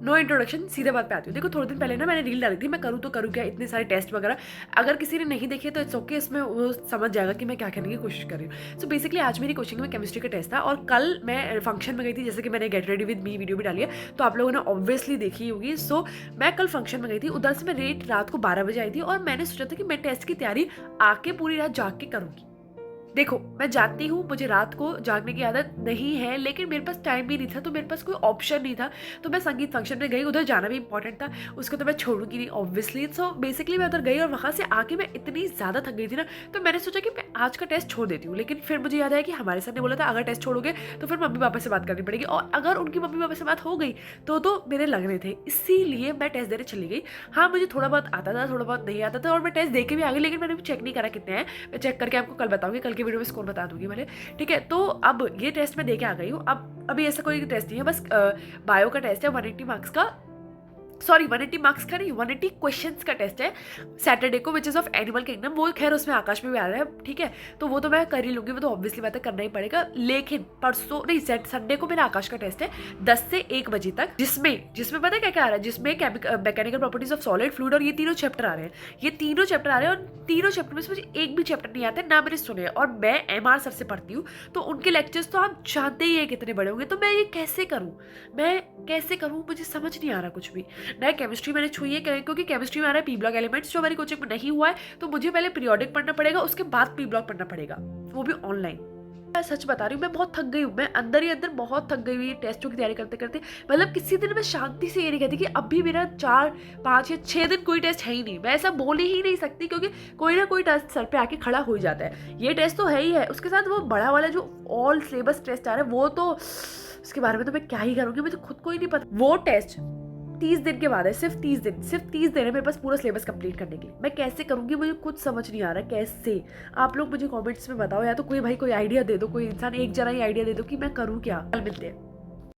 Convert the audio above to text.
No introduction, सीधे बात पे आती हूँ। देखो थोड़े दिन पहले ना मैंने रील डाली थी, मैं करूँ तो करूँ क्या, इतने सारे टेस्ट वगैरह। अगर किसी ने नहीं देखे तो इट्स ओके, इसमें वो समझ जाएगा कि मैं क्या करने की कोशिश कर रही हूँ। सो बेसिकली आज मेरी कोचिंग में केमिस्ट्री का टेस्ट था और कल मैं फंक्शन में गई थी, जैसे कि मैंने get ready with me video भी डाली है तो आप लोगों ने ऑब्वियसली देखी होगी। सो मैं कल फंक्शन में गई थी, उधर से मैं रात को 12 बजे आई थी और मैंने सोचा था कि मैं टेस्ट की तैयारी आके पूरी रात जाग के करूँगी। देखो मैं जानती हूँ मुझे रात को जागने की आदत नहीं है, लेकिन मेरे पास टाइम भी नहीं था, तो मेरे पास कोई ऑप्शन नहीं था। तो मैं संगीत फंक्शन में गई, उधर जाना भी इंपॉर्टेंट था, उसको तो मैं छोड़ूंगी नहीं ऑब्वियसली। सो बेसिकली मैं उधर गई और वहाँ से आके मैं इतनी ज़्यादा थक गई थी ना, तो मैंने सोचा कि मैं आज का टेस्ट छोड़ देती हूँ। लेकिन फिर मुझे याद आया कि हमारे सर ने बोला था अगर टेस्ट छोड़ोगे तो फिर मम्मी पापा से बात करनी पड़ेगी, और अगर उनकी मम्मी पापा से बात हो गई तो मेरे लगने थे, इसीलिए मैं टेस्ट देने चली गई। हाँ मुझे थोड़ा बहुत आता था, थोड़ा बहुत नहीं आता था, और मैं टेस्ट दे के भी आ गई, लेकिन मैंने भी चेक नहीं करा कितने हैं। मैं चेक करके आपको कल बताऊंगी, कल की वीडियो में स्कोर बता दूंगी मैंने, ठीक है। तो अब ये टेस्ट मैं दे के आ गई हूँ। अब अभी ऐसा कोई टेस्ट नहीं है, बस बायो का टेस्ट है 180 मार्क्स का, सॉरी 180 मार्क्स का नहीं, 180 क्वेश्चंस का टेस्ट है सैटरडे को, which is of animal kingdom. वो खैर उसमें आकाश में भी आ रहा है, ठीक है, तो वो तो मैं कर ही लूंगी, वो तो ऑब्वियसली बात है करना ही पड़ेगा। लेकिन परसों नहीं, संडे को मेरा आकाश का टेस्ट है 10 से 1 बजे तक, जिसमें पता है क्या क्या आ रहा है, जिसमें mechanical properties of solid, fluid और ये तीनों चैप्टर आ रहे हैं। ये तीनों चैप्टर आ रहे हैं और तीनों चैप्टर में से मुझे एक भी चैप्टर नहीं आता है, ना मैंने सुने हैं। और मैं MR सर से पढ़ती हूँ, तो उनके लेक्चर्स तो आप जानते ही है कितने बड़े होंगे। तो मैं ये कैसे करूँ, मुझे समझ नहीं आ रहा कुछ भी। नया केमिस्ट्री मैंने छुई है, क्योंकि केमिस्ट्री में आ रहा है पी ब्लॉक एलिमेंट्स, जो हमारी कोचिंग में नहीं हुआ है, तो मुझे पहले पीरियोडिक पढ़ना पड़ेगा, उसके बाद पी ब्लॉक पढ़ना पड़ेगा, वो भी ऑनलाइन। मैं सच बता रही हूँ, मैं बहुत थक गई हूँ, मैं अंदर ही अंदर बहुत थक गई हुई टेस्टों की तैयारी करते करते। मतलब किसी दिन मैं शांति से ये नहीं कहती कि अभी मेरा 4, 5 या 6 दिन कोई टेस्ट है ही नहीं, मैं ऐसा बोल ही नहीं सकती, क्योंकि कोई ना कोई टेस्ट सर पे आके खड़ा हो ही जाता है। ये टेस्ट तो है ही है, उसके साथ वो बड़ा वाला जो ऑल सिलेबस टेस्ट आ रहा है, वो तो उसके बारे में तो मैं क्या ही करूँगी, मुझे खुद को ही नहीं पता। वो टेस्ट 30 दिन के बाद है, सिर्फ 30 दिन है मेरे पास पूरा सिलेबस कंप्लीट करने के लिए। मैं कैसे करूंगी, मुझे कुछ समझ नहीं आ रहा कैसे। आप लोग मुझे कमेंट्स में बताओ, या तो कोई भाई कोई आइडिया दे दो, कोई इंसान एक जना ही आइडिया दे दो कि मैं करूँ क्या। कल मिलते हैं।